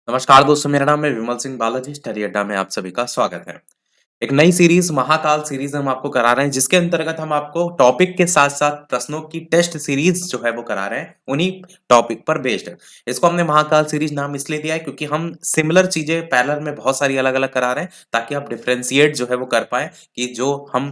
नमस्कार दोस्तों, मेरा नाम है विमल सिंह बालाजी। स्टडी अड्डा में आप सभी का स्वागत है। एक नई सीरीज महाकाल सीरीज हम आपको करा रहे हैं, जिसके अंतर्गत हम आपको टॉपिक के साथ-साथ प्रश्नों की टेस्ट सीरीज जो है वो करा रहे हैं, उन्हीं टॉपिक पर बेस्ड है। इसको हमने महाकाल सीरीज नाम इसलिए दिया है क्योंकि हम सिमिलर चीजें पैरेलल में बहुत सारी अलग-अलग करा रहे हैं, ताकि आप डिफरेंशिएट जो है वो कर पाएँ कि जो हम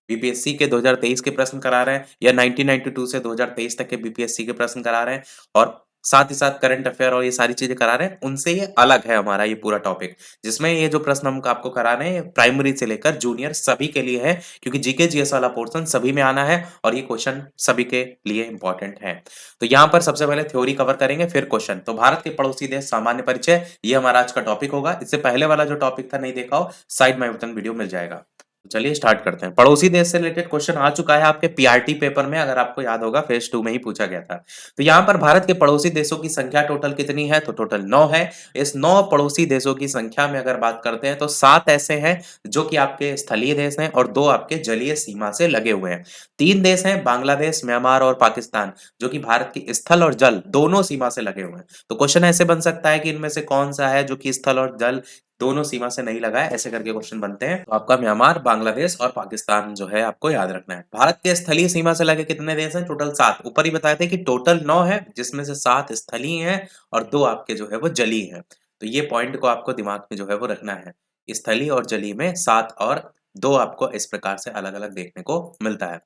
बीपीएससी के 2023 के प्रश्न करा रहे हैं या 1992 से 2023 तक के बीपीएससी के प्रश्न करा रहे हैं और साथ ही साथ करंट अफेयर और ये सारी चीजें करा रहे हैं, उनसे ये अलग है हमारा ये पूरा टॉपिक। जिसमें ये जो प्रश्न हम आपको करा रहे हैं, प्राइमरी से लेकर जूनियर सभी के लिए है, क्योंकि जीके जीएस वाला पोर्शन सभी में आना है और ये क्वेश्चन सभी के लिए इंपॉर्टेंट है। तो यहाँ पर सबसे पहले थ्योरी कवर करेंगे, फिर क्वेश्चन। तो भारत के पड़ोसी देश सामान्य परिचय, ये हमारा आज का टॉपिक होगा। इससे पहले वाला जो टॉपिक था, नहीं देखा हो, साइड में बटन वीडियो मिल जाएगा। चलिए स्टार्ट करते हैं। पड़ोसी देश से रिलेटेड क्वेश्चन आ चुका है आपके पीआरटी पेपर में, अगर आपको याद होगा फेज 2 में ही पूछा गया था। तो यहाँ पर भारत के पड़ोसी देशों की संख्या टोटल कितनी है? तो टोटल 9 है। इस 9 पड़ोसी देशों की संख्या में अगर बात करते हैं तो 7 ऐसे हैं जो कि आपके स्थलीय देश हैं और 2 आपके जलीय सीमा से लगे हुए हैं। 3 देश हैं बांग्लादेश, म्यांमार और पाकिस्तान, जो कि भारत की स्थल और जल दोनों सीमा से लगे हुए हैं। तो क्वेश्चन ऐसे बन सकता है कि इनमें से कौन सा है जो कि स्थल और जल दोनों सीमा से नहीं लगा है, ऐसे करके क्वेश्चन बनते हैं। तो आपका म्यांमार, बांग्लादेश और पाकिस्तान जो है आपको याद रखना है। भारत के स्थलीय सीमा से लगे कितने देश हैं? टोटल 7। ऊपर ही बताए थे कि टोटल 9 है, जिसमें से 7 स्थलीय हैं और 2 आपके जो है वो जलीय हैं। तो ये पॉइंट को आपको दिमाग में जो है वो रखना है। स्थलीय और जलीय में 7 और 2 आपको इस प्रकार से अलग-अलग देखने को मिलता है।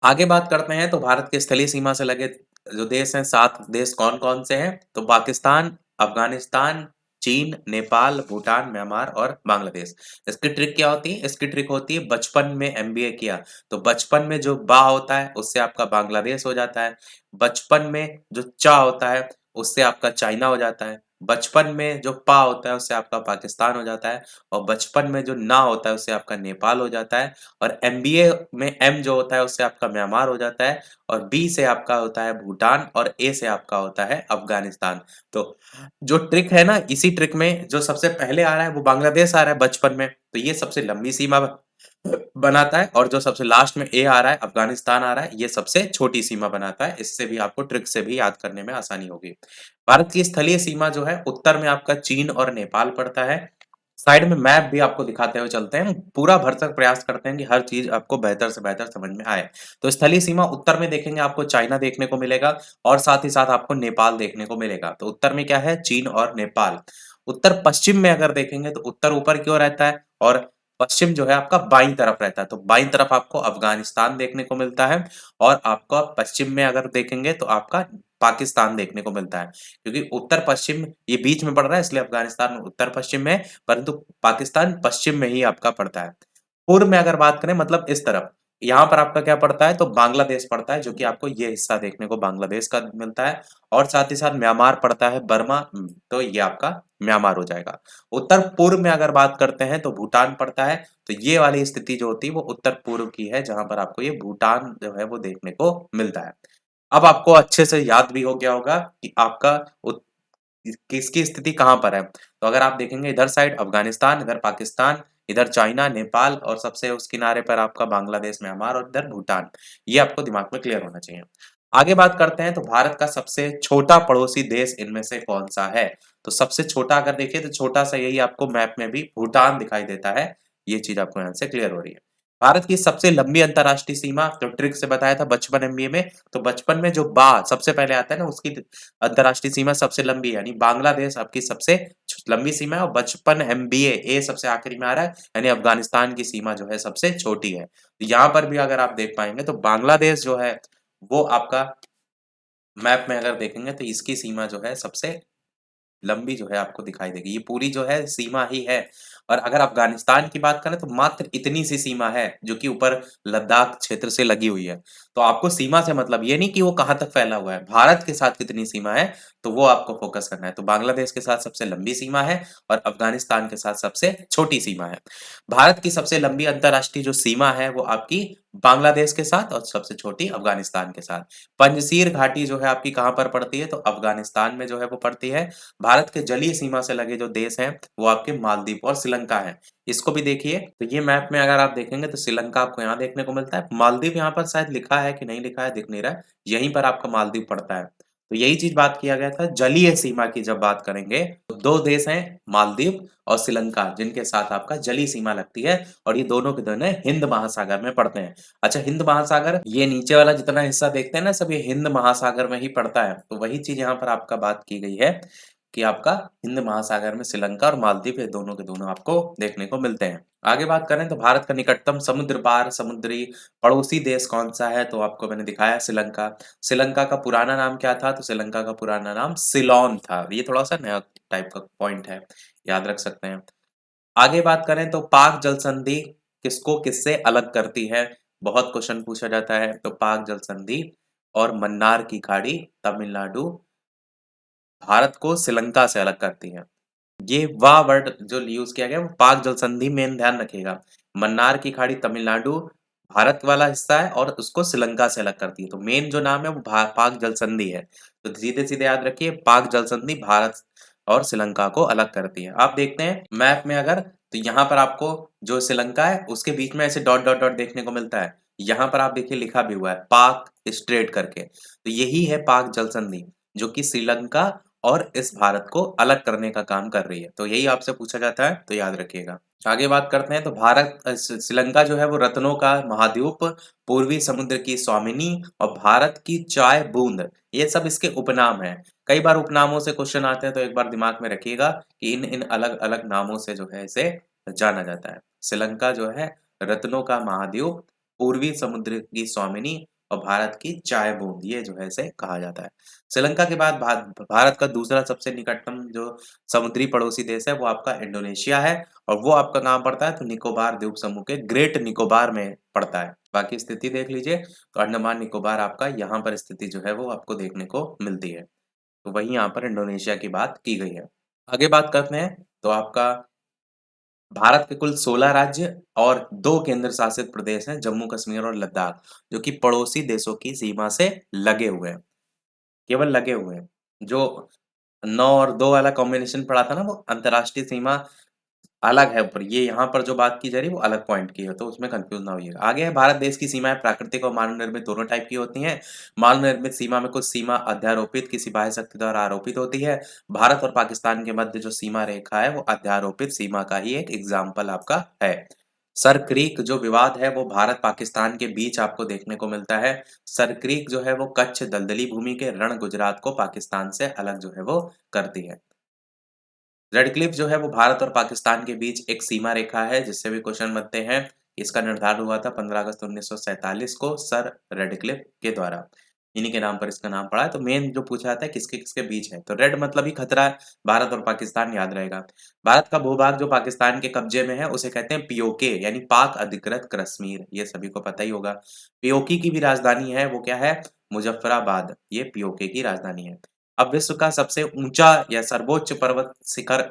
आगे बात करते हैं तो भारत के स्थलीय सीमा से लगे जो देश हैं, 7 देश कौन-कौन से हैं? तो पाकिस्तान, अफ़गानिस्तान, चीन, नेपाल, भूटान, म्यांमार और बांग्लादेश। इसकी ट्रिक क्या होती है? इसकी ट्रिक होती है, बचपन में एमबीए किया, तो बचपन में जो बा होता है उससे आपका बांग्लादेश हो जाता है। बचपन में जो चा होता है उससे आपका चाइना हो जाता है। बचपन में जो पा होता है उससे आपका पाकिस्तान हो जाता है और बचपन में जो ना होता है उससे आपका नेपाल हो जाता है। और एमबीए में एम जो होता है उससे आपका म्यांमार हो जाता है और बी से आपका होता है भूटान और ए से आपका होता है अफ़गानिस्तान। तो जो ट्रिक है ना, इसी ट्रिक में जो सबसे पहले आ रहा है वो बांग्लादेश आ रहा है बचपन में, तो ये सबसे लंबी सीमा बनाता है और जो सबसे लास्ट में ए आ रहा है, अफ़गानिस्तान आ रहा है, ये सबसे छोटी सीमा बनाता है। इससे भी आपको ट्रिक से भी याद करने में आसानी होगी। भारत की स्थलीय सीमा जो है, उत्तर में आपका चीन और नेपाल पड़ता है। साइड में मैप भी आपको दिखाते हुए चलते हैं। पूरा भरसक प्रयास करते हैं कि हर चीज़ आपको बेहतर से बेहतर समझ में आए। तो स्थलीय सीमा उत्तर में देखेंगे आपको चाइना देखने को मिलेगा और साथ ही साथ आपको नेपाल देखने को मिलेगा। तो उत्तर में क्या है? चीन और नेपाल। उत्तर-पश्चिम में अगर देखेंगे तो उत्तर ऊपर की ओर रहता है और पश्चिम जो है आपका बाईं तरफ रहता है। तो बाईं तरफ आपको अफ़गानिस्तान देखने को मिलता है और आपका पश्चिम में अगर देखेंगे तो आपका पाकिस्तान देखने को मिलता है। क्योंकि उत्तर-पश्चिम ये बीच में पड़ रहा है, इसलिए अफ़गानिस्तान उत्तर-पश्चिम में है, परंतु पाकिस्तान पश्चिम में ही आपका पड़ता है। पूर्व में अगर बात करें मतलब इस तरफ, यहाँ पर आपका क्या पड़ता है? तो बांग्लादेश पड़ता है, जो कि आपको ये हिस्सा देखने को बांग्लादेश का मिलता है और साथ ही साथ म्यांमार पड़ता है, बर्मा तो ये आपका म्यांमार हो जाएगा। उत्तर-पूर्व में अगर बात करते हैं तो भूटान पड़ता है, तो ये वाली स्थिति जो होती है वो उत्तर-पूर्व की है, जहाँ पर आपको ये भूटान जो है वो देखने को मिलता है। अब आपको अच्छे से याद भी हो गया होगा कि आपका उत किसकी स्थिति कहाँ पर है। तो अगर आप देखेंगे इधर साइड अफ़गानिस्तान, इधर पाकिस्तान, इधर चाइना, नेपाल और सबसे उस किनारे पर आपका बांग्लादेश, म्यांमार और इधर भूटान। ये आपको दिमाग में क्लियर होना चाहिए। आगे बात करते हैं तो भारत का सबसे छोटा पड़ोसी देश इनमें से कौन-सा है? तो सबसे छोटा अगर देखिए तो छोटा-सा यही आपको मैप में भी भूटान दिखाई देता है। ये चीज़ आपको यहाँ से क्लियर हो रही है। भारत की सबसे लंबी अंतर्राष्ट्रीय सीमा जो ट्रिक से बताया था बचपन एमबीए में, तो बचपन में जो बा सबसे पहले आता है ना, उसकी अंतर्राष्ट्रीय सीमा सबसे लंबी है, यानी बांग्लादेश आपकी सबसे लंबी सीमा है और बचपन एमबीए ए सबसे आखिरी में आ रहा है, यानी अफ़गानिस्तान की सीमा जो है सबसे छोटी है। तो यहाँ पर भी अगर आप देख पाएँगे तो बांग्लादेश जो है वो आपका मैप में अगर देखेंगे तो इसकी सीमा जो है सबसे लंबी जो है आपको दिखाई देगी। ये पूरी जो है सीमा ही है और अगर अफ़गानिस्तान की बात करें तो मात्र इतनी सी सीमा है जो कि ऊपर लद्दाख क्षेत्र से लगी हुई है। तो आपको सीमा से मतलब ये नहीं कि वो कहाँ तक फैला हुआ है, भारत के साथ कितनी सीमा है तो वो आपको फ़ोकस करना है। तो बांग्लादेश के साथ सबसे लंबी सीमा है और अफ़गानिस्तान के साथ सबसे छोटी सीमा है। भारत की सबसे लंबी अंतर्राष्ट्रीय जो सीमा है वो आपकी बांग्लादेश के साथ और सबसे छोटी अफ़गानिस्तान के साथ। पंजसीर घाटी जो है आपकी कहाँ पर पड़ती है? तो अफ़गानिस्तान में जो है वो पड़ती है। भारत के जलीय सीमा से लगे जो देश हैं, वो आपके मालदीव और श्रीलंका हैं। इसको भी देखिए, तो ये मैप में अगर आप देखेंगे तो श्रीलंका आपको यहाँ देखने को मिलता है। मालदीव यहाँ पर शायद लिखा है कि नहीं लिखा है, दिख नहीं रहा है। यहीं पर आपका मालदीव पड़ता है। तो यही चीज़ बात किया गया था। जलीय सीमा की जब बात करेंगे, तो 2 देश हैं, मालदीव और श्रीलंका, जिनके साथ आपका जलीय सीमा लगती है और ये दोनों के दोनों हिंद महासागर में पड़ते हैं। अच्छा, हिंद महासागर, ये नीचे वाला जितना हिस्सा देखते हैं ना, सब ये हिंद महासागर में ही पड़ता है। तो वही चीज़ यहाँ पर आपका बात की गई है कि आपका हिंद महासागर में श्रीलंका और मालदीव, ये दोनों के दोनों आपको देखने को मिलते हैं। आगे बात करें तो भारत का निकटतम समुद्र पार समुद्री पड़ोसी देश कौन-सा है? तो आपको मैंने दिखाया श्रीलंका। श्रीलंका का पुराना नाम क्या था? तो श्रीलंका का पुराना नाम सिलोन था। ये थोड़ा-सा नया टाइप का पॉइंट है, याद रख सकते हैं। आगे बात करें तो पाक जल संधि किसको किससे अलग करती है? बहुत क्वेश्चन पूछा जाता है। तो पाक जल संधि और मन्नार की खाड़ी तमिलनाडु, भारत को श्रीलंका से अलग करती है। ये वाह वर्ड जो यूज़ किया गया है वो पाक जल संधि मेन ध्यान रखिएगा। मन्नार की खाड़ी तमिलनाडु भारत वाला हिस्सा है और उसको श्रीलंका से अलग करती है। तो मेन जो नाम है वो पाक जल संधि है। तो सीधे-सीधे याद रखिए, पाक जल संधि भारत और श्रीलंका को अलग करती है। आप देखते हैं मैप में अगर, तो यहाँ पर आपको जो श्रीलंका है उसके बीच में ऐसे डॉट डॉट डॉट देखने को मिलता है। यहाँ पर आप देखिए लिखा भी हुआ है पाक स्ट्रेट करके। तो यही है पाक जल संधि, जो कि श्रीलंका और इस भारत को अलग करने का काम कर रही है। तो यही आपसे पूछा जाता है, तो याद रखिएगा। आगे बात करते हैं तो भारत श्रीलंका जो है वो रत्नों का महाद्वीप, पूर्वी समुद्र की स्वामिनी और भारत की चाय बूंद, ये सब इसके उपनाम हैं। कई बार उपनामों से क्वेश्चन आते हैं, तो एक बार दिमाग में रखिएगा कि इन अलग-अलग नामों से जो है इसे जाना जाता है। श्रीलंका जो है रत्नों का महाद्वीप, पूर्वी समुद्र की स्वामिनी और भारत की चाय बूंद, ये जो है इसे कहा जाता है। श्रीलंका के बाद भारत का दूसरा सबसे निकटतम जो समुद्री पड़ोसी देश है वो आपका इंडोनेशिया है और वो आपका कहाँ पड़ता है? तो निकोबार द्वीप समूह के ग्रेट निकोबार में पड़ता है। बाकी स्थिति देख लीजिए, तो अंडमान निकोबार आपका यहाँ पर स्थिति जो है वो आपको देखने को मिलती है। तो वहीं यहाँ पर इंडोनेशिया की बात की गई है। आगे बात करते हैं तो आपका भारत के कुल 16 राज्य और 2 केंद्र शासित प्रदेश हैं, जम्मू कश्मीर और लद्दाख, जो कि पड़ोसी देशों की सीमा से लगे हुए हैं। केवल लगे हुए हैं। जो 9 और 2 वाला कॉम्बिनेशन पड़ा था ना, वो अंतर्राष्ट्रीय सीमा अलग है ऊपर, ये यहाँ पर जो बात की जा रही है वो अलग पॉइंट की है, तो उसमें कन्फ्यूज़ ना होइएगा। आगे है भारत देश की सीमाएँ प्राकृतिक और मानव निर्मित दोनों टाइप की होती हैं। मानव निर्मित सीमा में कुछ सीमा अध्यारोपित किसी बाह्य शक्ति द्वारा आरोपित होती है। भारत और पाकिस्तान के मध्य जो सीमा रेखा है वो अध्यारोपित सीमा का ही एक एग्ज़ाम्पल आपका है। सर क्रीक जो विवाद है वो भारत-पाकिस्तान के बीच आपको देखने को मिलता है। सर क्रीक जो है वो कच्छ दलदली भूमि के रण गुजरात को पाकिस्तान से अलग जो है वो करती है। रेड क्लिफ जो है वो भारत और पाकिस्तान के बीच एक सीमा रेखा है, जिससे भी क्वेश्चन बनते हैं। इसका निर्धारण हुआ था 15 अगस्त 1947 को सर रेडक्लिफ के द्वारा। इन्हीं के नाम पर इसका नाम पड़ा है। तो मेन जो पूछा जाता है किसके-किसके बीच है, तो रेड मतलब ही खतरा है, भारत और पाकिस्तान याद रहेगा। भारत का भूभाग जो पाकिस्तान के कब्जे में है उसे कहते हैं पीओके यानी पाक अधिकृत कश्मीर, ये सभी को पता ही होगा। पीओके की भी राजधानी है, वो क्या है? मुज़फ्फराबाद, ये पीओके की राजधानी है। अब विश्व का सबसे ऊँचा या सर्वोच्च पर्वत शिखर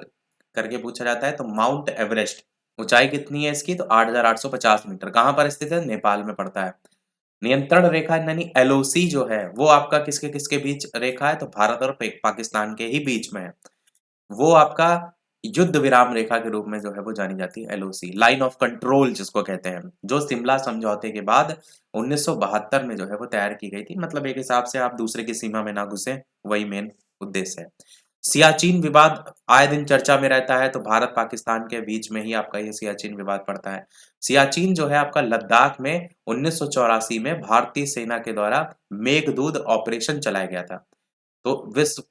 करके पूछा जाता है तो माउंट एवरेस्ट। ऊँचाई कितनी है इसकी? तो 8,850 मीटर। कहाँ पर स्थित है? नेपाल में पड़ता है। नियंत्रण रेखा यानी एलओसी जो है वो आपका किसके-किसके बीच रेखा है? तो भारत और पाकिस्तान के ही बीच में है। वो आपका युद्ध विराम रेखा के रूप में जो है वो जानी जाती है एलओसी, लाइन ऑफ कंट्रोल जिसको कहते हैं, जो शिमला समझौते के बाद 1972 में जो है वो तैयार की गई थी। मतलब एक हिसाब से आप दूसरे की सीमा में ना घुसें, वही मेन उद्देश्य है। सियाचिन विवाद आए दिन चर्चा में रहता है, तो भारत-पाकिस्तान के बीच में ही आपका ये सियाचिन विवाद पड़ता है। सियाचिन जो है आपका लद्दाख में 1984 में भारतीय सेना के द्वारा मेघदूत ऑपरेशन चलाया गया था। तो विश्व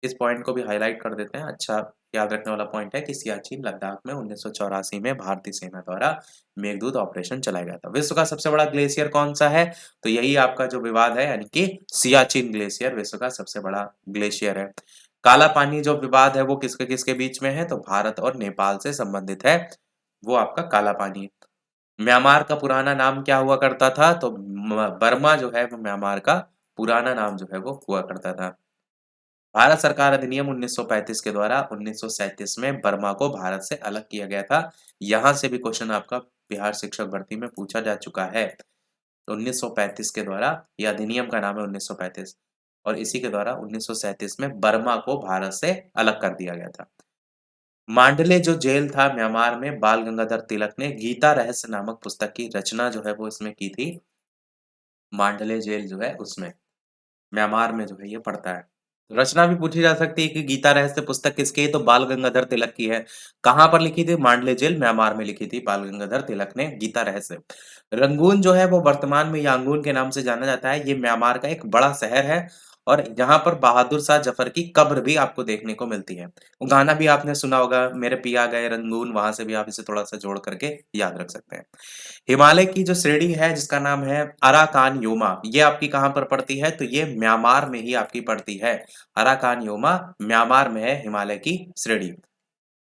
इस पॉइंट को भी हाइलाइट कर देते हैं। अच्छा याद रखने वाला पॉइंट है कि सियाचिन लद्दाख में 1984 में भारतीय सेना द्वारा मेघदूत ऑपरेशन चलाया गया था। विश्व का सबसे बड़ा ग्लेशियर कौन-सा है? तो यही आपका जो विवाद है यानी कि सियाचिन ग्लेशियर विश्व का सबसे बड़ा ग्लेशियर है। काला पानी जो विवाद है वो किसके-किसके बीच में है? तो भारत और नेपाल से संबंधित है। वो आपका काला पानी। म्यांमार का पुराना नाम क्या हुआ करता था? तो बर्मा जो है वो म्यांमार का पुराना नाम जो है वो हुआ करता था। भारत सरकार अधिनियम 1935 के द्वारा 1937 में बर्मा को भारत से अलग किया गया था। यहाँ से भी क्वेश्चन आपका बिहार शिक्षक भर्ती में पूछा जा चुका है। तो 1935 के द्वारा ये अधिनियम का नाम है 1935 और इसी के द्वारा 1937 में बर्मा को भारत से अलग कर दिया गया था। मांडले जो जेल था म्यांमार में बाल गंगाधर तिलक ने गीता रहस्य नामक पुस्तक की रचना जो है वो इसमें की थी। मांडले जेल जो है उसमें। म्यांमार में जो है ये पड़ता है। रचना भी पूछी जा सकती है कि गीता रहस्य पुस्तक किसकी है, तो बाल गंगाधर तिलक की है। कहाँ पर लिखी थी? मांडले जेल, म्यांमार में लिखी थी बाल गंगाधर तिलक ने गीता रहस्य। रंगून जो है वो वर्तमान में यांगून के नाम से जाना जाता है। ये म्यांमार का एक बड़ा शहर है और जहाँ पर बहादुर शाह जफर की कब्र भी आपको देखने को मिलती है। वो गाना भी आपने सुना होगा, मेरे पिया गए रंगून, वहां से भी आप इसे थोड़ा सा जोड़ करके याद रख सकते हैं। हिमालय की जो श्रेणी है जिसका नाम है अराकान योमा, ये आपकी कहाँ पर पड़ती है? तो ये म्यांमार में ही आपकी पड़ती है। अराकान योमा म्यांमार में है हिमालय की श्रेणी,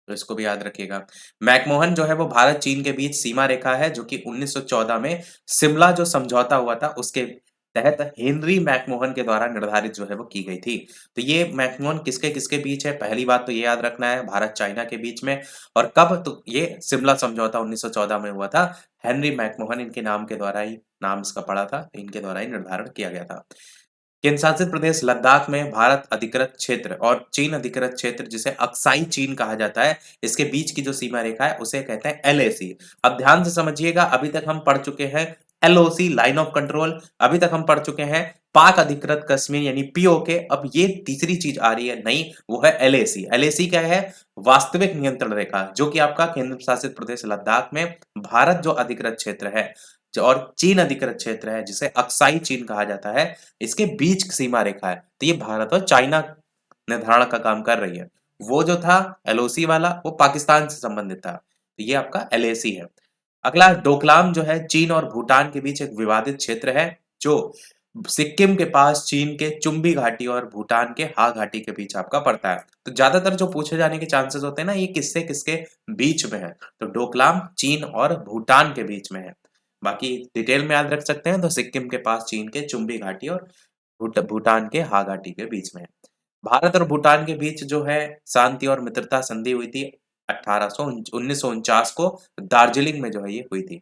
तो इसको भी याद रखिएगा। मैकमोहन जो है वो भारत चीन के बीच सीमा रेखा है, जो कि 1914 में शिमला जो समझौता हुआ था उसके तहत हेनरी मैकमोहन के द्वारा निर्धारित जो है वो की गई थी। तो ये मैकमोहन किसके किसके बीच है? पहली बात तो ये याद रखना है, भारत चाइना के बीच में। और कब? तो ये शिमला समझौता 1914 में हुआ था। हेनरी मैकमोहन इनके नाम के द्वारा ही नाम इसका पड़ा था, इनके द्वारा ही निर्धारण किया गया था। केंद्र शासित प्रदेश लद्दाख में भारत अधिकृत क्षेत्र और चीन अधिकृत क्षेत्र, जिसे अक्साई चीन कहा जाता है, इसके बीच की जो सीमा रेखा है उसे कहते हैं एलएसी। अब ध्यान से समझिएगा, अभी तक हम पढ़ चुके हैं एलओसी, लाइन ऑफ कंट्रोल। अभी तक हम पढ़ चुके हैं पाक अधिकृत कश्मीर यानी पीओके। अब ये तीसरी चीज आ रही है नई, वो है एलएसी। एलएसी क्या है? वास्तविक नियंत्रण रेखा, जो कि आपका केंद्र शासित प्रदेश लद्दाख में भारत जो अधिकृत क्षेत्र है और चीन अधिकृत क्षेत्र है, जिसे अक्साई चीन कहा जाता है, इसके बीच सीमा रेखा है। तो ये भारत और चाइना निर्धारण का काम कर रही है। वो जो था एलओसी वाला, वो पाकिस्तान से संबंधित था, तो ये आपका एलएसी है। अगला डोकलाम जो है चीन और भूटान के बीच एक विवादित क्षेत्र है, जो सिक्किम के पास चीन के चुम्बी घाटी और भूटान के हा घाटी के बीच आपका पड़ता है। तो ज्यादातर जो पूछे जाने के चांसेस होते हैं ना, ये किससे किसके बीच में है? तो डोकलाम चीन और भूटान के बीच में है। बाकी डिटेल में याद रख सकते हैं, तो सिक्किम के पास चीन के चुम्बी घाटी और भूटान के हा घाटी के बीच में है। भारत और भूटान के बीच जो है शांति और मित्रता संधि हुई थी 1949 को दार्जिलिंग में जो है ये हुई थी।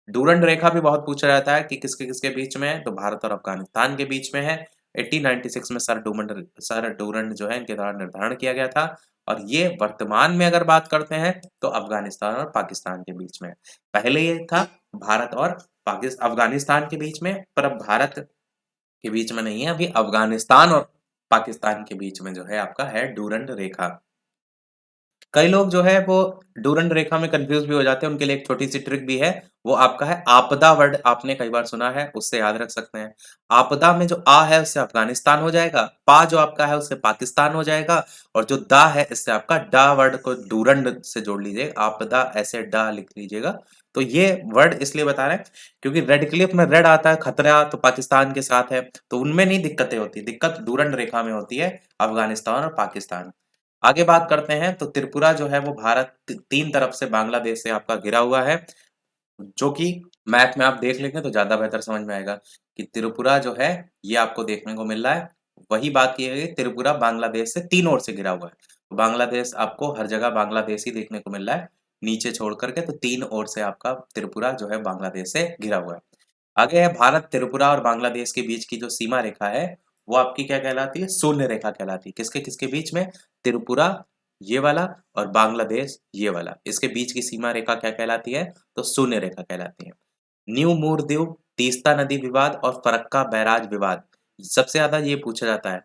डूरंड रेखा भी बहुत पूछा जाता है कि किसके किसके बीच में है, तो भारत और अफगानिस्तान के बीच में है। 1896 में सर डूरंड जो है इनके द्वारा निर्धारण किया गया था। और ये वर्तमान में अगर बात करते हैं तो अफगानिस्तान और पाकिस्तान के बीच में है। पहले ये था भारत और अफगानिस्तान के बीच में, पर अब भारत के बीच में नहीं है, अभी अफगानिस्तान और पाकिस्तान के बीच में जो है आपका है डूरंड रेखा। कई लोग जो है वो डूरंड रेखा में कंफ्यूज भी हो जाते हैं, उनके लिए एक छोटी सी ट्रिक भी है। वो आपका है आपदा वर्ड, आपने कई बार सुना है, उससे याद रख सकते हैं। आपदा में जो आ है उससे अफगानिस्तान हो जाएगा, पा जो आपका है उससे पाकिस्तान हो जाएगा, और जो दा है इससे आपका डा वर्ड को डूरंड से जोड़ लीजिएगा, आपदा ऐसे डा लिख लीजिएगा। तो ये वर्ड इसलिए बता रहे हैं क्योंकि रेड क्लिफ में रेड आता है, खतरा तो पाकिस्तान के साथ है, तो उनमें नहीं दिक्कतें होती, दिक्कत डूरंड रेखा में होती है, अफगानिस्तान और पाकिस्तान। आगे बात करते हैं तो त्रिपुरा जो है वो भारत तीन तरफ से बांग्लादेश से आपका घिरा हुआ है, जो कि मैप में आप देख लेंगे तो ज्यादा बेहतर समझ में आएगा कि त्रिपुरा जो है ये आपको देखने को मिल रहा है। वही बात की गई, त्रिपुरा बांग्लादेश से तीन ओर से घिरा हुआ है। तो बांग्लादेश आपको हर जगह बांग्लादेश ही देखने को मिल रहा है, नीचे छोड़ करके, तो तीन ओर से आपका त्रिपुरा जो है बांग्लादेश से घिरा हुआ है। आगे है भारत, त्रिपुरा और बांग्लादेश के बीच की जो सीमा रेखा है वो आपकी क्या कहलाती है? शून्य रेखा कहलाती है। किसके किसके बीच में? त्रिपुरा ये वाला और बांग्लादेश ये वाला, इसके बीच की सीमा रेखा क्या कहलाती है? तो शून्य रेखा कहलाती है। न्यू मूरदीव, तीस्ता नदी विवाद और फरक्का बैराज विवाद, सबसे ज्यादा ये पूछा जाता है,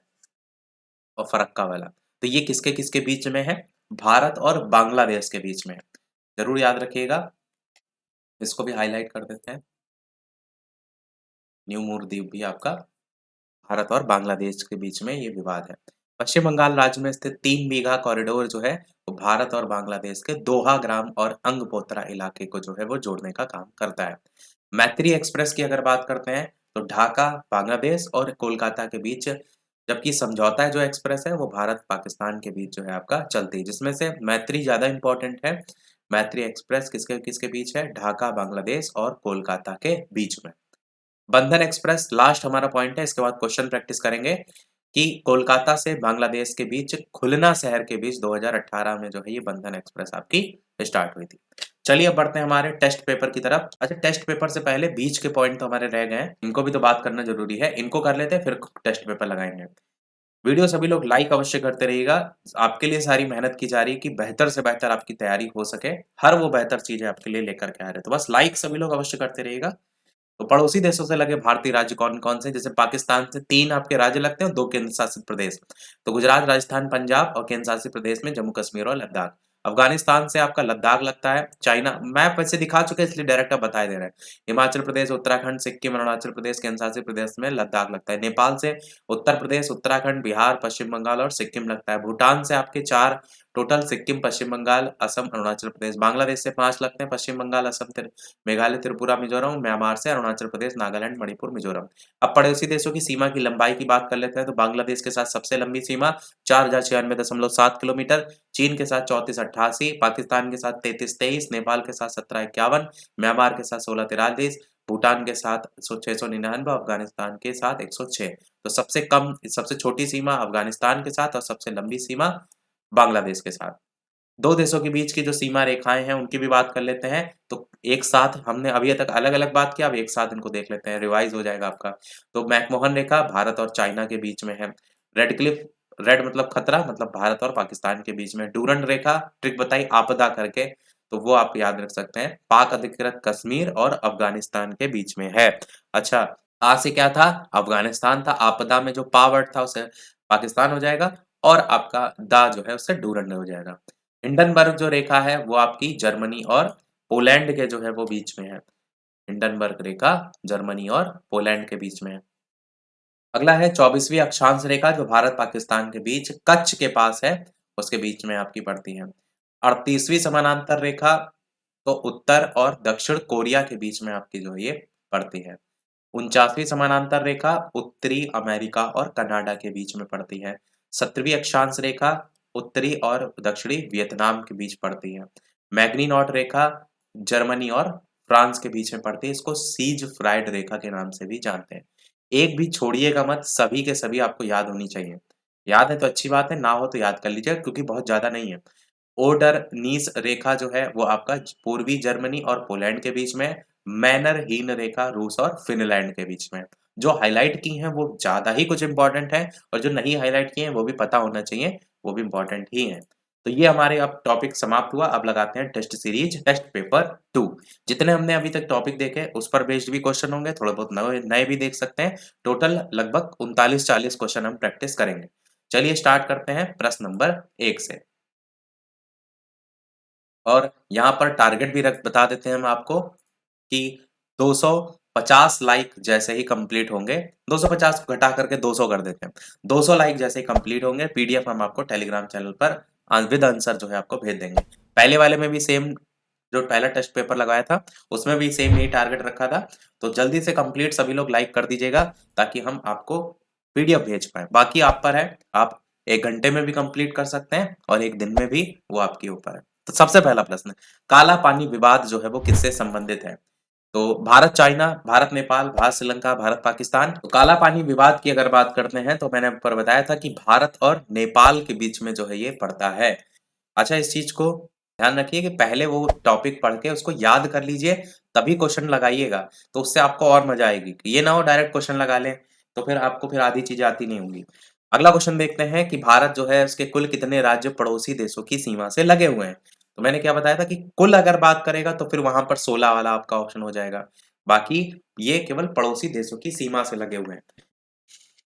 और फरक्का वाला। तो ये किसके किसके बीच में है? भारत और बांग्लादेश के बीच में है। जरूर याद रखिएगा, इसको भी हाईलाइट कर देते हैं। न्यू मूरदीव भी आपका भारत और बांग्लादेश के बीच में ये विवाद है। पश्चिम बंगाल राज्य में स्थित 3 बीघा कॉरिडोर जो है वो भारत और बांग्लादेश के दोहा ग्राम और अंगपोत्रा इलाके को जो है वो जोड़ने का काम करता है। मैत्री एक्सप्रेस की अगर बात करते हैं तो ढाका बांग्लादेश और कोलकाता के बीच, जबकि समझौता है जो एक्सप्रेस है वो भारत पाकिस्तान के बीच जो है आपका चलती है, जिसमें से मैत्री ज्यादा इंपॉर्टेंट है। मैत्री एक्सप्रेस किसके किसके बीच है? ढाका बांग्लादेश और कोलकाता के बीच में। बंधन एक्सप्रेस लास्ट हमारा पॉइंट है, इसके बाद क्वेश्चन प्रैक्टिस करेंगे कि कोलकाता से बांग्लादेश के बीच खुलना शहर के बीच 2018 में जो है ये बंधन एक्सप्रेस आपकी स्टार्ट हुई थी। चलिए अब बढ़ते हैं हमारे टेस्ट पेपर की तरफ। अच्छा, टेस्ट पेपर से पहले बीच के पॉइंट तो हमारे रह गए हैं, इनको भी तो बात करना जरूरी है, इनको कर लेते हैं फिर टेस्ट पेपर लगाएंगे। वीडियो सभी लोग लाइक अवश्य करते रहिएगा, आपके लिए सारी मेहनत की जा रही है कि बेहतर से बेहतर आपकी तैयारी हो सके, हर वो बेहतर चीजें आपके लिए लेकर के आ रहे हैं, तो बस लाइक सभी लोग अवश्य करते रहिएगा। तो पड़ोसी देशों से लगे भारतीय राज्य कौन-कौन से? जैसे पाकिस्तान से 3 आपके राज्य लगते हैं और 2 केंद्र शासित प्रदेश। तो गुजरात, राजस्थान, पंजाब और केंद्र शासित प्रदेश में जम्मू कश्मीर और लद्दाख। अफ़गानिस्तान से आपका लद्दाख लगता है, चाइना मैप वैसे दिखा चुके हैं इसलिए डायरेक्ट अब बता ही दे रहे हैं। हिमाचल प्रदेश, उत्तराखंड, सिक्किम, अरुणाचल प्रदेश, केंद्र शासित प्रदेश में लद्दाख लगता है। नेपाल से उत्तर प्रदेश, उत्तराखंड, बिहार, पश्चिम बंगाल और सिक्किम लगता है। भूटान से आपके 4 टोटल सिक्किम, पश्चिम बंगाल, असम, अरुणाचल प्रदेश। बांग्लादेश से 5 लगते हैं, पश्चिम बंगाल, असम, मेघालय, त्रिपुरा, मिजोरम, म्यांमार से अरुणाचल प्रदेश, नागालैंड, मणिपुर, मिजोरम। अब पड़ोसी देशों की सीमा की लंबाई की बात कर लेते हैं तो बांग्लादेश के साथ सबसे लंबी सीमा 4096.7 किलोमीटर, चीन के साथ 3488, पाकिस्तान के साथ 3323, नेपाल के साथ 1751, म्यांमार के साथ 1643, भूटान के साथ 699, अफगानिस्तान के साथ 106। तो सबसे छोटी सीमा अफगानिस्तान के साथ और सबसे लंबी सीमा बांग्लादेश के साथ। 2 देशों के बीच की जो सीमा रेखाएँ हैं, उनकी भी बात कर लेते हैं। तो एक साथ हमने अभी तक अलग-अलग बात किया, अब एक साथ इनको देख लेते हैं, रिवाइज़ हो जाएगा आपका। तो मैकमोहन रेखा भारत और चाइना के बीच में है। रेड क्लिफ रेड मतलब खतरा मतलब भारत और पाकिस्तान के बीच में। डूरंड रेखा ट्रिक बताई आपदा करके, तो वो आप याद रख सकते हैं। पाक अधिकृत कश्मीर और अफ़गानिस्तान के बीच में है। अच्छा, आ से क्या था? अफ़गानिस्तान था, आपदा में जो पा वर्ड था उससे पाकिस्तान हो जाएगा और आपका दा जो है उससे डूरंड हो जाएगा। हिंडनबर्ग जो रेखा है वो आपकी जर्मनी और पोलैंड के जो है वो बीच में है। हिंडनबर्ग रेखा जर्मनी और पोलैंड के बीच में है। अगला है 24वीं अक्षांश रेखा जो भारत पाकिस्तान के बीच कच्छ के पास है, उसके बीच में आपकी पड़ती है। 38वीं समानांतर रेखा तो उत्तर और दक्षिण कोरिया के बीच में आपकी जो है ये पड़ती है। 49वीं समानांतर रेखा उत्तरी अमेरिका और कनाडा के बीच में पड़ती है। 17वीं अक्षांश रेखा उत्तरी और दक्षिणी वियतनाम के बीच पड़ती है। मैग्नीनॉट रेखा जर्मनी और फ्रांस के बीच में पड़ती है। इसको सीज फ्राइड रेखा के नाम से भी जानते हैं। एक भी छोड़िएगा मत, सभी के सभी आपको याद होनी चाहिए। याद है तो अच्छी बात है, ना हो तो याद कर लीजिएगा क्योंकि बहुत ज़्यादा नहीं है। ओडरनीस रेखा जो है वो आपका पूर्वी जर्मनी और पोलैंड के बीच में है। मैनरहीन रेखा रूस और फिनलैंड के बीच में है। जो हाइलाइट की हैं वो ज़्यादा ही कुछ इम्पोर्टेंट है और जो नहीं हाइलाइट किए हैं वो भी पता होना चाहिए, वो भी इम्पोर्टेंट ही हैं। तो ये हमारे अब टॉपिक समाप्त हुआ, अब लगाते हैं टेस्ट सीरीज टेस्ट पेपर 2। जितने हमने अभी तक टॉपिक देखे उस पर बेस्ड भी क्वेश्चन होंगे, थोड़े बहुत नए नए भी देख सकते हैं। टोटल लगभग 39-40 क्वेश्चन हम प्रैक्टिस करेंगे। चलिए स्टार्ट करते हैं प्रश्न नंबर 1 से। और यहाँ पर टारगेट भी रख बता देते हैं हम आपको कि 250 लाइक जैसे ही कंप्लीट होंगे, 250 को घटा करके 200 कर देते हैं। 200 लाइक जैसे ही कंप्लीट होंगे, पीडीएफ हम आपको टेलीग्राम चैनल पर विद आंसर जो है आपको भेज देंगे। पहले वाले में भी सेम जो पहला टेस्ट पेपर लगाया था, उसमें भी सेम यही टारगेट रखा था। तो जल्दी से कंप्लीट सभी लोग लाइक कर दीजिएगा ताकि हम आपको पीडीएफ भेज पाएँ। बाकी आप पर है, आप 1 घंटे में भी कंप्लीट कर सकते हैं और 1 दिन में भी, वो आपके ऊपर है। तो सबसे पहला प्रश्न, काला पानी विवाद जो है वो किससे संबंधित है? तो भारत चाइना, भारत नेपाल, भारत श्रीलंका, भारत पाकिस्तान। तो काला पानी विवाद की अगर बात करते हैं तो मैंने ऊपर बताया था कि भारत और नेपाल के बीच में जो है ये पड़ता है। अच्छा, इस चीज को ध्यान रखिए कि पहले वो टॉपिक पढ़ के उसको याद कर लीजिए, तभी क्वेश्चन लगाइएगा, तो उससे आपको और मजा आएगी। ये ना हो डायरेक्ट क्वेश्चन लगा लें, तो फिर आपको फिर आधी चीजें आती नहीं होंगी। अगला क्वेश्चन देखते हैं कि भारत जो है उसके कुल कितने राज्य पड़ोसी देशों की सीमा से लगे हुए हैं? तो मैंने क्या बताया था कि कुल अगर बात करेगा तो फिर वहां पर 16 वाला आपका ऑप्शन हो जाएगा। बाकी ये केवल पड़ोसी देशों की सीमा से लगे हुए हैं।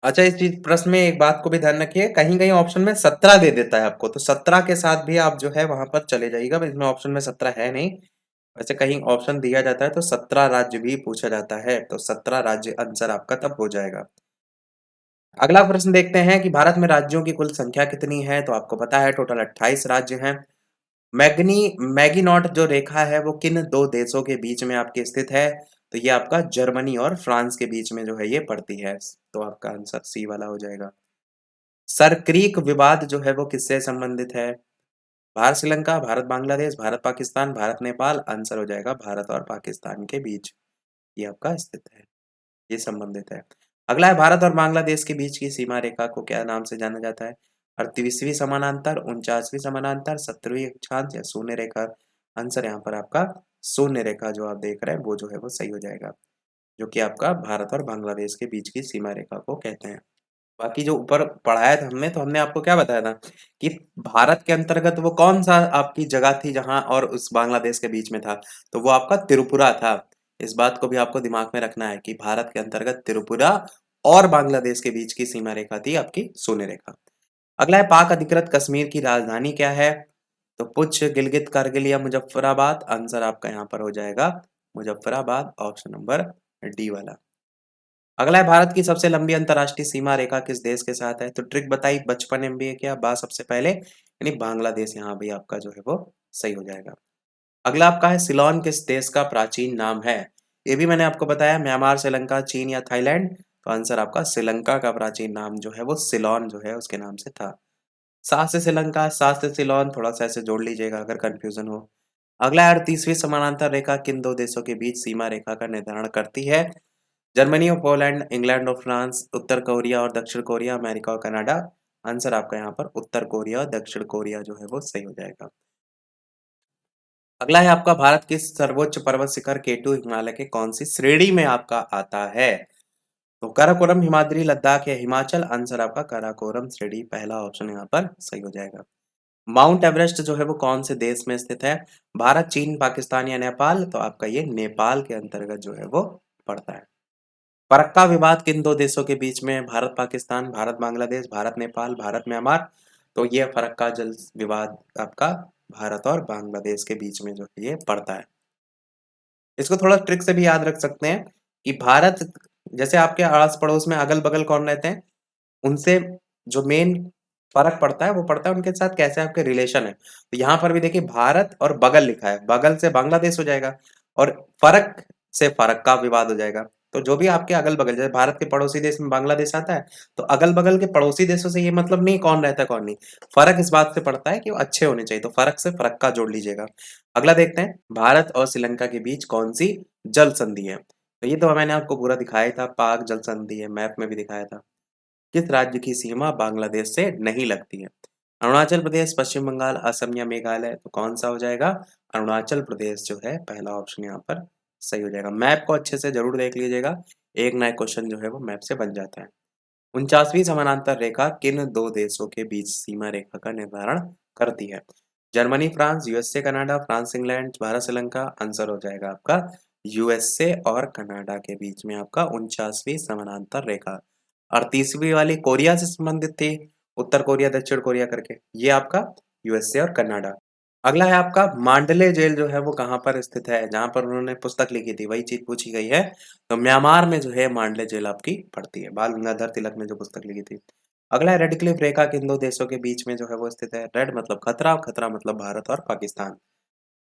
अच्छा, इस चीज प्रश्न में एक बात को भी ध्यान रखिए, कहीं-कहीं ऑप्शन में 17 दे देता है आपको, तो 17 के साथ भी आप जो है वहां पर चले जाइएगा। इसमें ऑप्शन में 17 है नहीं, वैसे कहीं ऑप्शन दिया जाता है तो 17 राज्य भी पूछा जाता है, तो 17 राज्य आंसर आपका तब हो जाएगा। अगला प्रश्न देखते हैं कि भारत में राज्यों की कुल संख्या कितनी है? तो आपको पता है टोटल 28 राज्य हैं। मैगीनॉट जो रेखा है वो किन 2 देशों के बीच में आपकी स्थित है? तो ये आपका जर्मनी और फ्रांस के बीच में जो है ये पड़ती है। तो आपका आंसर सी वाला हो जाएगा। सरक्रीक विवाद जो है वो किससे संबंधित है? भारत श्रीलंका, भारत बांग्लादेश, भारत पाकिस्तान, भारत नेपाल। आंसर हो जाएगा भारत और पाकिस्तान के बीच ये आपका स्थित है, ये संबंधित है। अगला है भारत और बांग्लादेश के बीच की सीमा रेखा को क्या नाम से जाना जाता है? 38वीं समानांतर, 49वीं समानांतर, 17वीं अक्षांश या शून्य रेखा। आंसर यहाँ पर आपका शून्य रेखा जो आप देख रहे हैं वो जो है वो सही हो जाएगा, जो कि आपका भारत और बांग्लादेश के बीच की सीमा रेखा को कहते हैं। बाकी जो ऊपर पढ़ाया था हमने, तो हमने आपको क्या बताया था कि भारत के अंतर्गत वो कौन सा आपकी जगह थी जहां और उस बांग्लादेश के बीच में था? तो वो आपका त्रिपुरा था। इस बात को भी आपको दिमाग में रखना है कि भारत के अंतर्गत त्रिपुरा और बांग्लादेश के बीच की सीमा रेखा थी आपकी शून्य रेखा। अगला है पाक अधिकृत कश्मीर की राजधानी क्या है? तो पुंछ, गिलगित, कारगिल या मुजफ्फराबाद। आंसर आपका यहाँ पर हो जाएगा मुजफ्फराबाद, ऑप्शन नंबर डी वाला। अगला है भारत की सबसे लंबी अंतर्राष्ट्रीय सीमा रेखा किस देश के साथ है? तो ट्रिक बताई 55 MBA क्या बा सबसे पहले, यानी बांग्लादेश यहाँ भी आपका जो है वो सही हो जाएगा। अगला आपका है सिलोन किस देश का प्राचीन नाम है? ये भी मैंने आपको बताया, म्यांमार, श्रीलंका, चीन या थाईलैंड। तो आंसर आपका श्रीलंका का प्राचीन नाम जो है वो सिलोन जो है उसके नाम से था। सा से श्रीलंका, सा से सिलोन, थोड़ा सा ऐसे जोड़ लीजिएगा अगर कंफ्यूजन हो। अगला है 38वीं समानांतर रेखा किन दो देशों के बीच सीमा रेखा का निर्धारण करती है? जर्मनी और पोलैंड, इंग्लैंड और फ्रांस, उत्तर कोरिया और दक्षिण कोरिया, अमेरिका और कनाडा। आंसर आपका यहाँ पर उत्तर कोरिया और दक्षिण कोरिया जो है वो सही हो जाएगा। अगला है आपका भारत के सर्वोच्च पर्वत शिखर केटू हिमालय के कौन सी श्रेणी में आपका आता है? तो काराकोरम, हिमाद्री, लद्दाख या हिमाचल। आंसर आपका काराकोरम श्रेणी, पहला ऑप्शन यहाँ पर सही हो जाएगा। माउंट एवरेस्ट जो है वो कौन से देश में स्थित है? भारत, चीन, पाकिस्तान या नेपाल। तो आपका ये नेपाल के अंतर्गत जो है वो पड़ता है। फरक्का विवाद किन दो देशों के बीच में है? भारत पाकिस्तान, भारत बांग्लादेश, भारत नेपाल, भारत म्यांमार। तो ये फरक्का जल विवाद आपका भारत और बांग्लादेश के बीच में जो है ये पड़ता है। इसको थोड़ा ट्रिक से भी याद रख सकते हैं कि भारत, जैसे आपके आस पड़ोस में अगल बगल कौन रहते हैं, उनसे जो मेन फर्क पड़ता है वो पड़ता है उनके साथ कैसे आपके रिलेशन है। तो यहाँ पर भी देखिए भारत और बगल लिखा है, बगल से बांग्लादेश हो जाएगा और फर्क से फर्क का विवाद हो जाएगा। तो जो भी आपके अगल बगल, जैसे भारत के पड़ोसी देश में बांग्लादेश आता है, तो अगल बगल के पड़ोसी देशों से ये मतलब नहीं कौन रहता है कौन नहीं, फर्क इस बात से पड़ता है कि वो अच्छे होने चाहिए। तो फर्क से फर्क का जोड़ लीजिएगा। अगला देखते हैं, भारत और श्रीलंका के बीच कौन सी जल संधि है? तो ये तो मैंने आपको पूरा दिखाया था, पाक जल संधि है, मैप में भी दिखाया था। किस राज्य की सीमा बांग्लादेश से नहीं लगती है? अरुणाचल प्रदेश, पश्चिम बंगाल, असम या मेघालय। तो कौन सा हो जाएगा? अरुणाचल प्रदेश जो है पहला ऑप्शन यहाँ पर सही हो जाएगा। मैप को अच्छे से जरूर देख लीजिएगा, एक नया क्वेश्चन जो है वो मैप से बन जाता है। 49वीं समानांतर रेखा किन दो देशों के बीच सीमा रेखा का निर्धारण करती है? Germany, France, USA, Canada, France, England, Bharat, Sri Lanka. Answer हो जाएगा आपका यूएसए और कनाडा के बीच में आपका 49वीं समानांतर रेखा। और तीसरी वाली कोरिया से संबंधित थी, उत्तर कोरिया, दक्षिण कोरिया करके, ये आपका यूएसए और कनाडा। अगला है आपका मांडले जेल जो है वो कहाँ पर स्थित है? जहां पर उन्होंने पुस्तक लिखी थी वही चीज पूछी गई है। तो म्यांमार में जो है मांडले जेल आपकी पड़ती है, बाल गंगाधर तिलक ने जो पुस्तक लिखी थी। अगला है रेड क्लिफ रेखा किन दो देशों के बीच में जो है वो स्थित है? रेड मतलब खतरा, खतरा मतलब भारत और पाकिस्तान।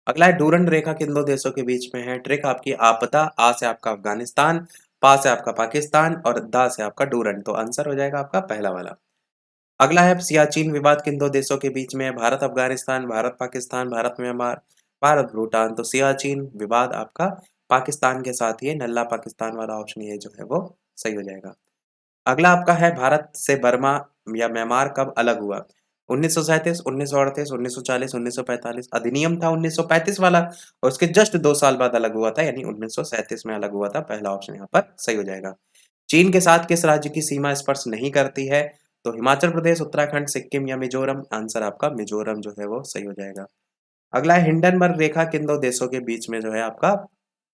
अगला है डूरंड रेखा किन दो देशों के बीच में है? ट्रिक आपकी आपदा, आ से आपका अफगानिस्तान, पा से आपका पाकिस्तान और दा से आपका डूरंड। तो आंसर हो जाएगा आपका पहला वाला। अगला है सियाचिन विवाद किन दो देशों के बीच में है? भारत अफगानिस्तान, भारत पाकिस्तान, भारत म्यांमार, भारत भूटान। तो सियाचिन विवाद आपका पाकिस्तान के साथ ही है, नल्ला पाकिस्तान वाला ऑप्शन ये जो है वो सही हो जाएगा। अगला आपका है भारत से बर्मा या म्यांमार कब अलग हुआ? 1937, 1938, 1940, 1945। अधिनियम था 1935 वाला और उसके जस्ट 2 साल बाद अलग हुआ था, यानी 1937 में अलग हुआ था। पहला ऑप्शन यहाँ पर सही हो जाएगा। चीन के साथ किस राज्य की सीमा स्पर्श नहीं करती है? तो हिमाचल प्रदेश, उत्तराखंड, सिक्किम या मिजोरम। आंसर आपका मिजोरम जो है वो सही हो जाएगा। अगला है हिंडनबर्ग रेखा किन दो देशों के बीच में जो है आपका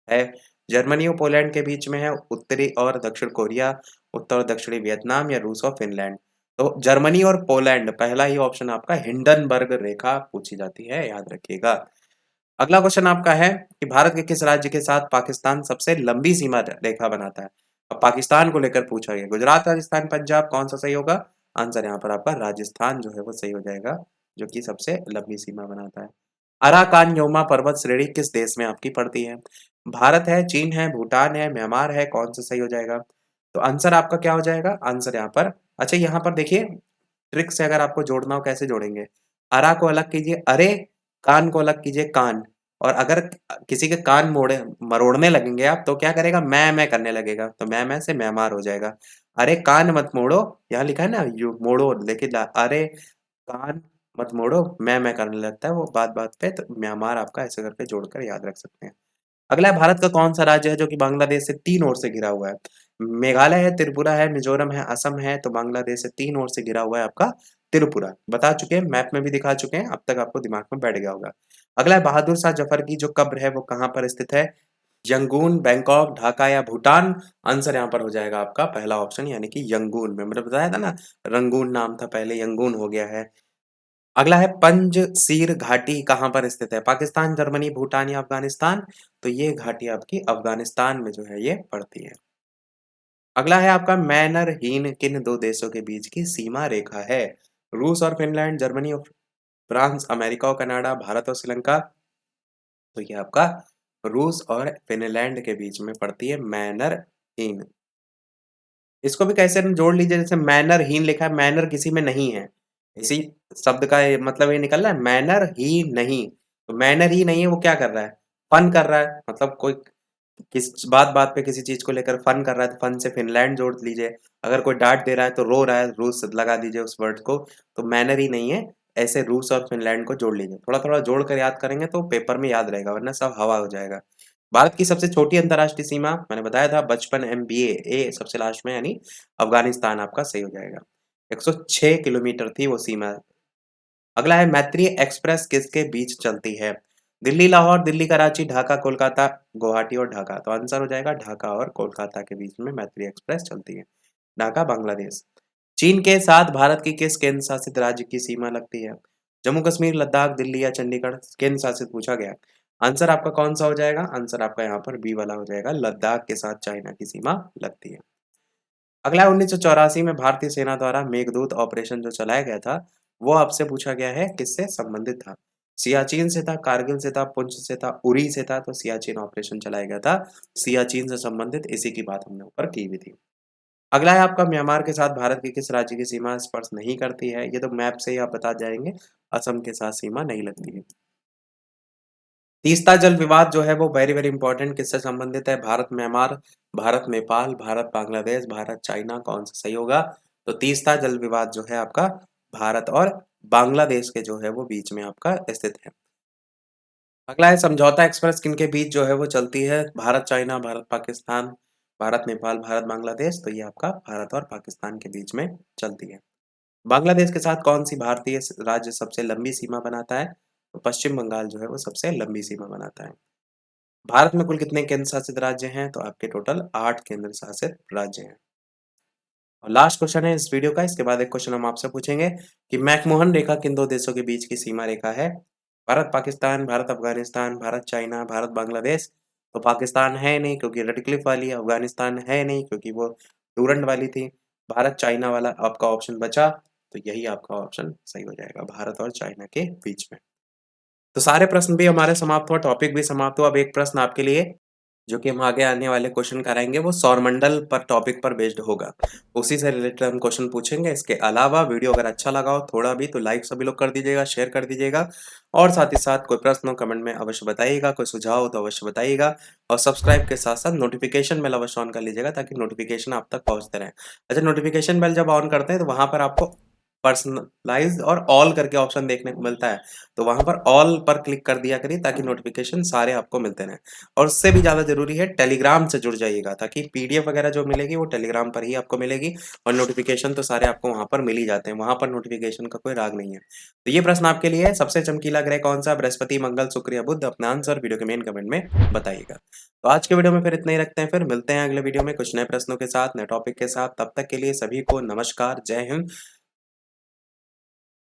है? जर्मनी और पोलैंड के बीच में है, उत्तरी और दक्षिण कोरिया, उत्तर और दक्षिणी वियतनाम या रूस और फिनलैंड। तो जर्मनी और पोलैंड, पहला ही ऑप्शन आपका हिंडनबर्ग रेखा पूछी जाती है, याद रखिएगा। अगला क्वेश्चन आपका है कि भारत के किस राज्य के साथ पाकिस्तान सबसे लंबी सीमा रेखा बनाता है? अब पाकिस्तान को लेकर पूछा गया, गुजरात, राजस्थान, पंजाब, कौन सा सही होगा? आंसर यहाँ पर आपका राजस्थान जो है वो सही हो जाएगा, जो कि सबसे लंबी सीमा बनाता है। अराकान योमा पर्वत श्रेणी किस देश में आपकी पड़ती है? भारत है, चीन है, भूटान है, म्यांमार है। कौन सा सही हो जाएगा? तो आंसर आपका क्या हो जाएगा? आंसर यहाँ पर, अच्छा यहाँ पर देखिए, ट्रिक से अगर आपको जोड़ना हो कैसे जोड़ेंगे? अरा को अलग कीजिए अरे, कान को अलग कीजिए कान। और अगर किसी के कान मोड़े मरोड़ने लगेंगे आप, तो क्या करेगा? मैं करने लगेगा, तो मैं से म्यांमार हो जाएगा। अरे कान मत मोड़ो, यहाँ लिखा है ना, यू मोड़ो, लेकिन अरे कान मत मोड़ो, मैं करने लगता है वो बात बात पे। तो म्यांमार आपका ऐसे करके जोड़कर याद रख सकते हैं। अगला है भारत का कौन सा राज्य है जो कि बांग्लादेश से 3 ओर से घिरा हुआ है? मेघालय है, त्रिपुरा है, मिजोरम है, असम है। तो बांग्लादेश से 3 ओर से घिरा हुआ है आपका त्रिपुरा। बता चुके हैं, मैप में भी दिखा चुके हैं, अब तक आपको दिमाग में बैठ गया होगा। अगला है बहादुर शाह जफर की जो कब्र है वो कहाँ पर स्थित है? यंगून, बैंकॉक, ढाका या भूटान? आंसर यहाँ पर हो जाएगा आपका पहला ऑप्शन यानी कि यंगून। मैंने बताया था ना, रंगून नाम था पहले, यंगून हो गया है। अगला है पंजसीर घाटी कहाँ पर स्थित है? पाकिस्तान, जर्मनी, भूटान या अफगानिस्तान? तो ये घाटी आपकी अफगानिस्तान में जो है ये पड़ती है। अगला है आपका मैनर हीन किन दो देशों के बीच की सीमा रेखा है? रूस और फिनलैंड, जर्मनी और फ्रांस, अमेरिका और कनाडा, भारत और श्रीलंका? तो ये आपका रूस और फिनलैंड के बीच में पड़ती है मैनर हीन। इसको भी कैसे जोड़ लीजिए, जैसे मैनर हीन लिखा है, मैनर किसी में नहीं है, इसी शब्द का मतलब ये निकल रहा है मैनर ही नहीं। तो मैनर ही नहीं है, वो क्या कर रहा है? फन कर रहा है, मतलब कोई किस बात बात पे किसी चीज को लेकर फन कर रहा है, तो फन से फिनलैंड जोड़ लीजिए। अगर कोई डांट दे रहा है तो रो रहा है, रूस लगा दीजिए उस वर्ड को। तो मैनर ही नहीं है, ऐसे रूस और फिनलैंड को जोड़ लीजिए। थोड़ा थोड़ा जोड़ कर याद करेंगे तो पेपर में याद रहेगा, वरना सब हवा हो जाएगा। भारत की सबसे छोटी अंतर्राष्ट्रीय सीमा मैंने बताया था 55 MBA, ए सबसे लास्ट में, यानी अफगानिस्तान आपका सही हो जाएगा। 106 किलोमीटर थी वो सीमा। अगला है मैत्री एक्सप्रेस किसके बीच चलती है? दिल्ली लाहौर, दिल्ली कराची, ढाका कोलकाता, गुवाहाटी और ढाका? तो आंसर हो जाएगा ढाका और कोलकाता के बीच में मैत्री एक्सप्रेस चलती है। ढाका बांग्लादेश। चीन के साथ भारत की किस केंद्र शासित राज्य की सीमा लगती है? जम्मू कश्मीर, लद्दाख, दिल्ली या चंडीगढ़? केंद्र शासित पूछा गया। आंसर आपका कौन सा हो जाएगा? आंसर आपका यहाँ पर बी वाला हो जाएगा, लद्दाख के साथ चाइना की सीमा लगती है। अगला 1984 में भारतीय सेना द्वारा मेघदूत ऑपरेशन जो चलाया गया था, वो आपसे पूछा गया है किससे संबंधित था? सियाचिन से था, कारगिल से था, पुंछ से था, उरी से था? तो सियाचिन ऑपरेशन चलाया गया था, सियाचिन से संबंधित, इसी की बात हमने ऊपर की हुई थी। अगला है आपका म्यांमार के साथ भारत की किस राज्य की सीमा स्पर्श नहीं करती है? ये तो मैप से ही आप बता जाएंगे, असम के साथ सीमा नहीं लगती है। तीस्ता जल विवाद जो है वो वेरी वेरी इंपॉर्टेंट, किससे संबंधित है? Bharat Myanmar, Bharat Nepal, Bharat Bangladesh, Bharat China? कौन सा सही होगा? तो तीस्ता जल विवाद जो है आपका भारत और बांग्लादेश के जो है वो बीच में आपका स्थित है। अगला है समझौता एक्सप्रेस किनके बीच जो है वो चलती है? भारत चाइना, भारत पाकिस्तान, भारत नेपाल, भारत बांग्लादेश? तो ये आपका भारत और पाकिस्तान के बीच में चलती है। बांग्लादेश के साथ कौन सी भारतीय राज्य सबसे लंबी सीमा बनाता है? तो पश्चिम बंगाल जो है वो सबसे लंबी सीमा बनाता है। भारत में कुल कितने केंद्र शासित राज्य हैं? तो आपके टोटल 8 केंद्र शासित राज्य हैं। और लास्ट क्वेश्चन है इस वीडियो का, इसके बाद एक क्वेश्चन हम आपसे पूछेंगे कि मैकमोहन रेखा किन दो देशों के बीच की सीमा रेखा है? भारत पाकिस्तान, भारत अफगानिस्तान, भारत चाइना, भारत बांग्लादेश? तो पाकिस्तान है नहीं क्योंकि रेड क्लिफ वाली है, अफगानिस्तान है नहीं क्योंकि वो डूरंड वाली थी, भारत चाइना वाला आपका ऑप्शन बचा, तो यही आपका ऑप्शन सही हो जाएगा, भारत और चाइना के बीच में। तो सारे प्रश्न भी हमारे समाप्त हुआ, टॉपिक भी समाप्त हुआ। अब एक प्रश्न आपके लिए जो कि हम आगे आने वाले क्वेश्चन कराएंगे वो सौरमंडल पर टॉपिक पर बेस्ड होगा, उसी से रिलेटेड हम क्वेश्चन पूछेंगे। इसके अलावा वीडियो अगर अच्छा लगा हो थोड़ा भी तो लाइक सभी लोग कर दीजिएगा, शेयर कर दीजिएगा, और साथ ही साथ कोई प्रश्न हो कमेंट में अवश्य बताइएगा, कोई सुझाव हो तो अवश्य बताइएगा, और सब्सक्राइब के साथ साथ नोटिफिकेशन बेल अवश्य ऑन कर लीजिएगा ताकि नोटिफिकेशन आप तक पहुंचते रहे। अच्छा, नोटिफिकेशन बेल जब ऑन करते हैं तो वहां पर आपको पर्सनलाइज्ड और ऑल करके ऑप्शन देखने को मिलता है, तो वहां पर ऑल पर क्लिक कर दिया करिए ताकि नोटिफिकेशन सारे आपको मिलते रहें। और उससे भी ज़्यादा ज़रूरी है टेलीग्राम से जुड़ जाइएगा ताकि पीडीएफ वगैरह जो मिलेगी वो टेलीग्राम पर ही आपको मिलेगी, और नोटिफिकेशन तो सारे आपको वहाँ पर मिल ही जाते हैं, वहाँ पर नोटिफिकेशन का कोई राग नहीं है। तो ये प्रश्न आपके लिए है, सबसे चमकीला ग्रह कौन सा? बृहस्पति, मंगल, शुक्र या बुध? अपना आंसर वीडियो के मेन कमेंट में बताइएगा। तो आज के वीडियो में फिर इतना ही रखते हैं, फिर मिलते हैं अगले वीडियो में कुछ नए प्रश्नों के साथ, नए टॉपिक के साथ। तब तक के लिए सभी को नमस्कार, जय हिंद,